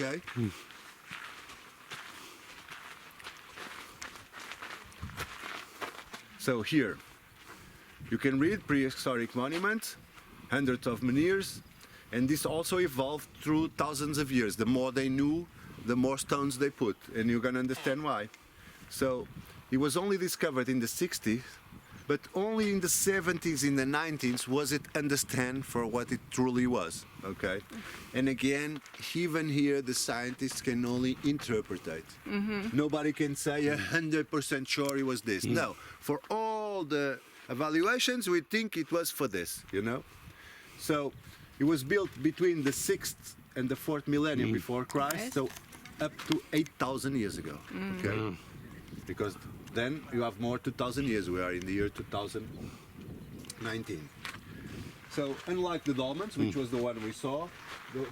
okay? So here, you can read prehistoric monuments, hundreds of menhirs, and this also evolved through thousands of years. The more they knew, the more stones they put, and you're gonna understand why. So it was only discovered in the 60s, but only in the 70s, in the 90s, was it understood for what it truly was, okay? And again, even here, the scientists can only interpret it. Nobody can say 100% sure it was this. No, for all the evaluations, we think it was for this, you know? So it was built between the 6th and the 4th millennium before Christ, so up to 8,000 years ago, okay? Because then you have more 2,000 years. We are in the year 2019. So unlike the dolmens, which was the one we saw,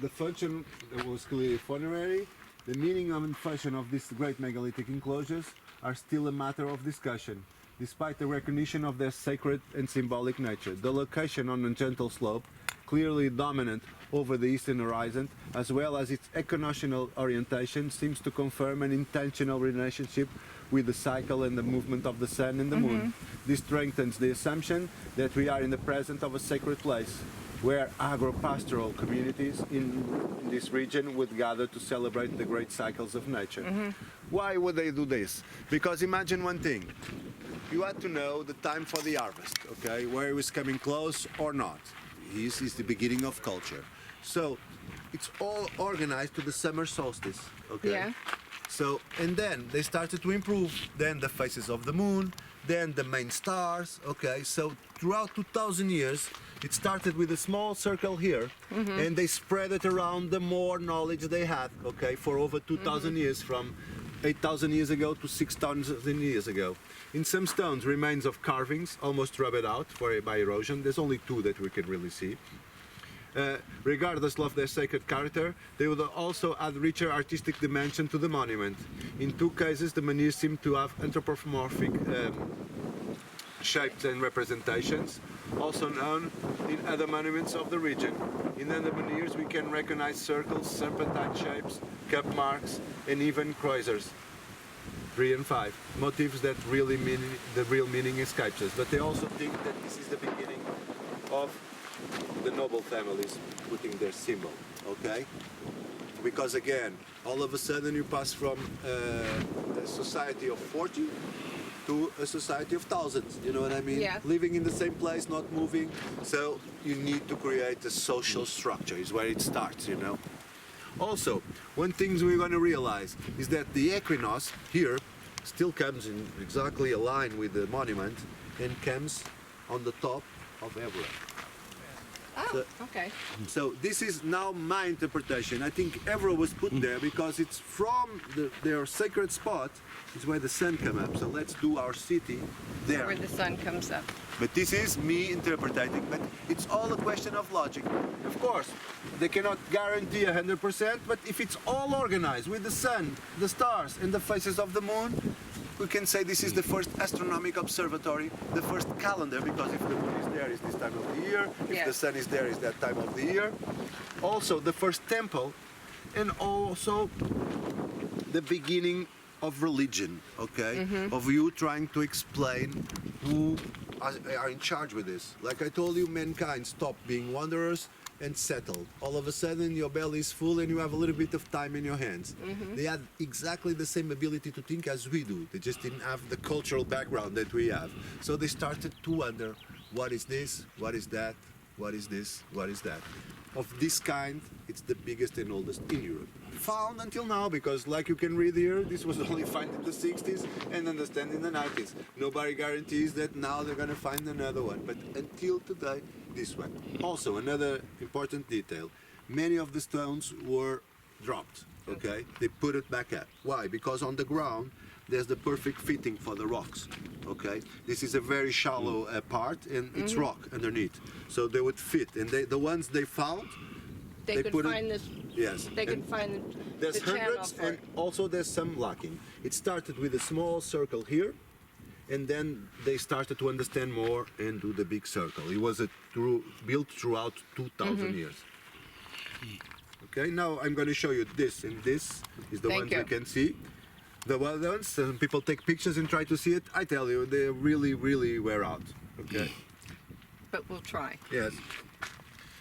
the function was clearly funerary. The meaning and function of these great megalithic enclosures are still a matter of discussion, despite the recognition of their sacred and symbolic nature. The location on a gentle slope, clearly dominant over the eastern horizon, as well as its equinoctial orientation, seems to confirm an intentional relationship with the cycle and the movement of the sun and the moon. This strengthens the assumption that we are in the presence of a sacred place, where agro-pastoral communities in this region would gather to celebrate the great cycles of nature. Why would they do this? Because imagine one thing. You had to know the time for the harvest, okay? Where it was coming close or not. This is the beginning of culture. So it's all organized to the summer solstice, okay? Yeah. So, and then they started to improve. Then the phases of the moon, then the main stars, okay? So throughout 2,000 years, it started with a small circle here, and they spread it around the more knowledge they had, okay? For over 2,000 years, from 8,000 years ago to 6,000 years ago. In some stones, remains of carvings, almost rubbed out by erosion. There's only 2 that we can really see. Regardless of their sacred character, they would also add richer artistic dimension to the monument. In 2 cases, the menhirs seem to have anthropomorphic shapes and representations, also known in other monuments of the region. In other menhirs, we can recognize circles, serpentine shapes, cup marks, and even croisers. 3 and 5, motifs that really mean the real meaning escapes us. But they also think that this is the beginning of the noble families putting their symbol, okay? Because again, all of a sudden you pass from a society of 40 to a society of thousands, you know what I mean? Yeah. Living in the same place, not moving. So you need to create a social structure, is where it starts, you know? Also, one thing we're going to realize is that the equinox here still comes in exactly a line with the monument and comes on the top of Evora. Oh, okay. So this is now my interpretation. I think Evora was put there because it's from their sacred spot, is where the sun comes up. So let's do our city there. Where the sun comes up. But this is me interpreting, but it's all a question of logic. Of course, they cannot guarantee 100%, but if it's all organized with the sun, the stars, and the phases of the moon, we can say this is the first astronomical observatory, the first calendar, because if the moon is there, it's this time of the year, if the sun is there, it's that time of the year. Also, the first temple, and also the beginning of religion, okay? Of you trying to explain who are in charge with this. Like I told you, mankind stopped being wanderers and settled. All of a sudden your belly is full and you have a little bit of time in your hands. They had exactly the same ability to think as we do. They just didn't have the cultural background that we have. So they started to wonder, what is this? What is that? What is this? What is that? Of this kind, it's the biggest and oldest in Europe. Found until now, because like you can read here, this was only found in the 60s and understand in the 90s. Nobody guarantees that now they're going to find another one, but until today, this one. Also, another important detail, many of the stones were dropped, okay? They put it back up. Why? Because on the ground, there's the perfect fitting for the rocks, okay? This is a very shallow part and it's rock underneath. So they would fit, and the ones they found, They could put find it, this. yes. They could find There's the channel hundreds, for and it. also there's some lacking. It started with a small circle here, and then they started to understand more and do the big circle. It was built throughout 2,000 years. Okay, now I'm going to show you this, and this is the Thank ones you. you can see. The wild ones, some people take pictures and try to see it. I tell you, they really, really wear out. Okay. But we'll try. Yes.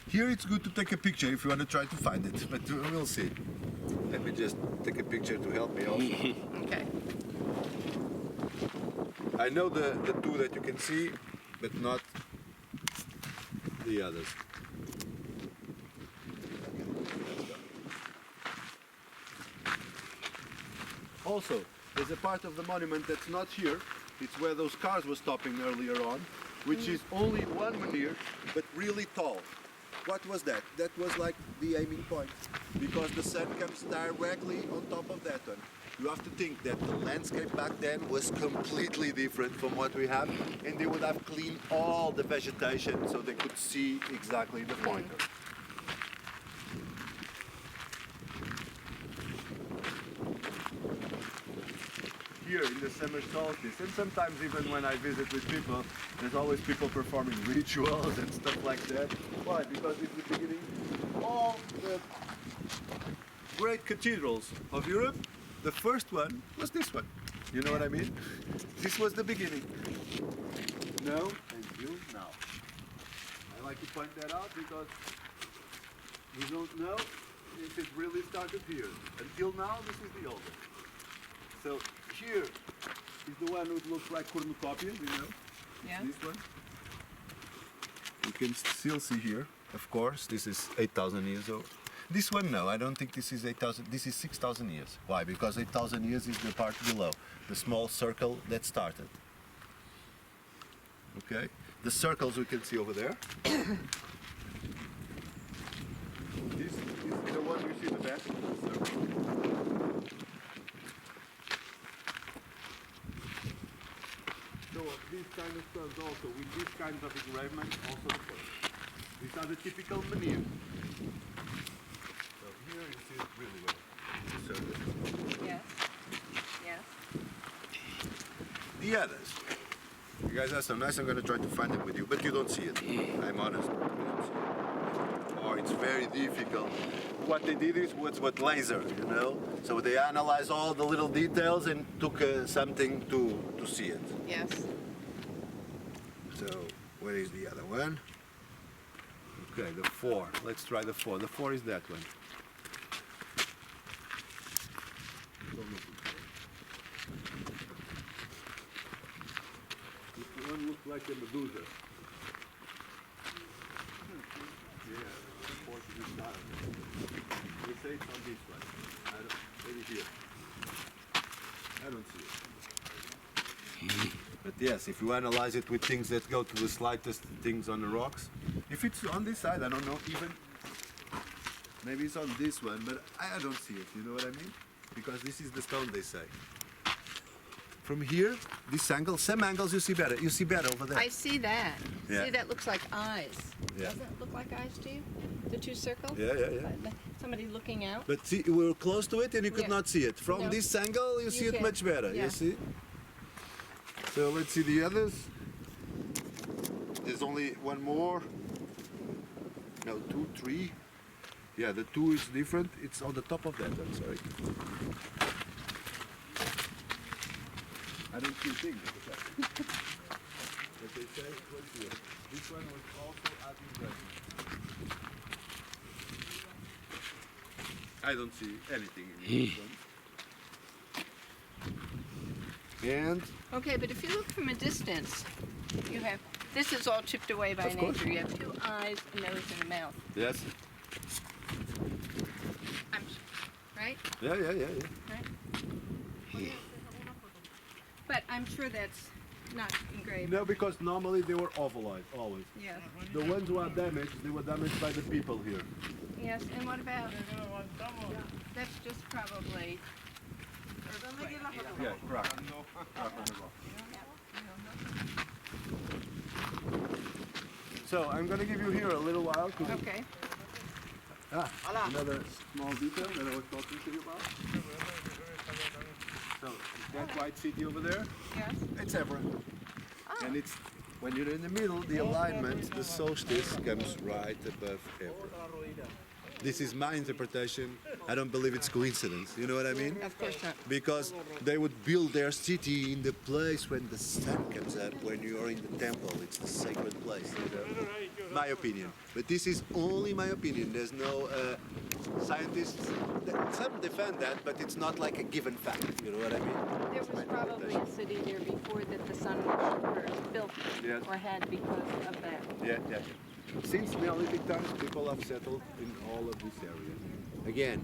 Here it's good to take a picture if you want to try to find it, but we'll see. Let me just take a picture to help me also. Okay. I know the two that you can see, but not the others. Also, there's a part of the monument that's not here. It's where those cars were stopping earlier on, which is only one menhir, but really tall. What was that? That was like the aiming point, because the sun comes directly on top of that one. You have to think that the landscape back then was completely different from what we have, and they would have cleaned all the vegetation so they could see exactly the pointer. Here in the summer solstice, and sometimes even when I visit with people, there's always people performing rituals and stuff like that. Why? Because it's the beginning. All the great cathedrals of Europe, the first one was this one. You know what I mean? This was the beginning. No, until now. I like to point that out because we don't know if it really started here. Until now, this is the oldest. So here is the one which looks like cornucopia, you know? Yeah. This one. You can still see here, of course, this is 8,000 years old. This one, no, I don't think this is 8,000, this is 6,000 years. Why? Because 8,000 years is the part below, the small circle that started. Okay? The circles we can see over there. This is the one you see the best, the circle. So these kind of stones also, with these kinds of engravement, also the first. These are the typical menhirs. So here you see it really well. The circle. Yes. Yes. The others. You guys are so nice, I'm going to try to find them with you, but you don't see it. I'm honest. You don't see it. Oh, it's very difficult. What they did is was what laser, you know? So they analyzed all the little details and took something to see it. Yes. So, where is the other one? Okay, the 4. Let's try the 4. The 4 is that one. This one looks like a Medusa. Yeah, Portuguese style. They say it's on this one. I don't, maybe here. I don't see it. But yes, if you analyze it with things that go to the slightest things on the rocks, if it's on this side, I don't know, even, maybe it's on this one, but I don't see it, you know what I mean? Because this is the stone, they say. From here, this angle, some angles you see better. You see better over there. I see that. Yeah. See, that looks like eyes. Yeah. Doesn't it look like eyes to you? The two circles? Yeah, yeah, yeah. Somebody looking out? But see, we were close to it and you could Yeah. not see it. From No. this angle, you see it can. much better, Yeah. you see? So let's see the others. There's only one more. No, 2, 3. Yeah, the 2 is different. It's on the top of that one, sorry. I don't see things. But they say it was here. This one was also at engraving. I don't see anything in this one. And Okay, but if you look from a distance, you have, this is all chipped away by Of course. nature. You have 2 eyes, a nose, and a mouth. yes, Right? yeah. Right? But I'm sure that's not engraved. No, because normally they were ovalized, always. Yes. The ones who are damaged, they were damaged by the people here. Yes, and what about, that's just probably, Yeah, crack. So I'm going to give you here a little while to okay. another small detail that I was talking to you about. So that white city over there, Yes. it's Evora. And it's when you're in the middle, the alignment, the solstice comes right above Evora. This is my interpretation. I don't believe it's coincidence. You know what I mean? Of course not. Because they would build their city in the place when the sun comes up, when you are in the temple. It's the sacred place. You know? My opinion. But this is only my opinion. There's no scientists. Some defend that, but it's not like a given fact. You know what I mean? There It's was my probably a interpretation. city there before that the sun was built Yes. or had because of that. Yeah. Since Neolithic times, people have settled in all of this area. Again,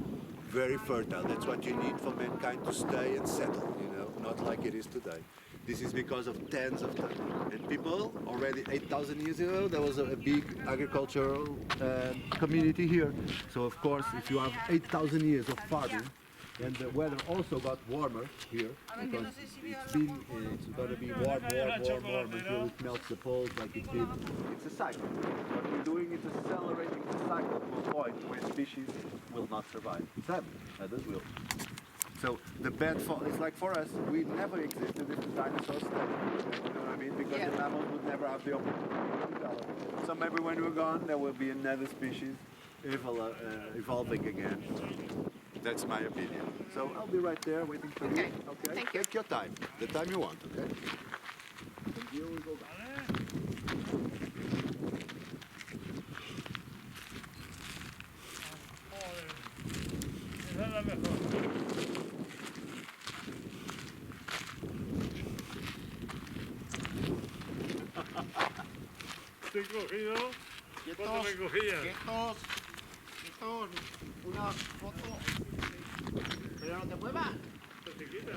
very fertile. That's what you need for mankind to stay and settle, you know, not like it is today. This is because of tens of times. And people, already 8,000 years ago, there was a big agricultural community here. So of course, if you have 8,000 years of farming, and the weather also got warmer here because it's going to be warm until it melts the poles like it did. It's a cycle. What we're doing is accelerating the cycle to a point where species will not survive. Some, others will. So the bad fall is like for us, we never existed if the dinosaurs stayed. You know what I mean? Because Yeah. the mammals would never have the opportunity to develop. So maybe when we're gone, there will be another species evolving again. That's my opinion. So I'll be right there waiting for Okay. you. Okay. Thank you. Take your time, the time you want. Okay. And here we go back. Esa es la mejor. Te he cogido. ¿Cuánto me cogías? Una foto, pero no te muevas. Chiquita.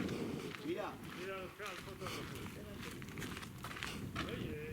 Mira. Mira el fotógrafo. Oye.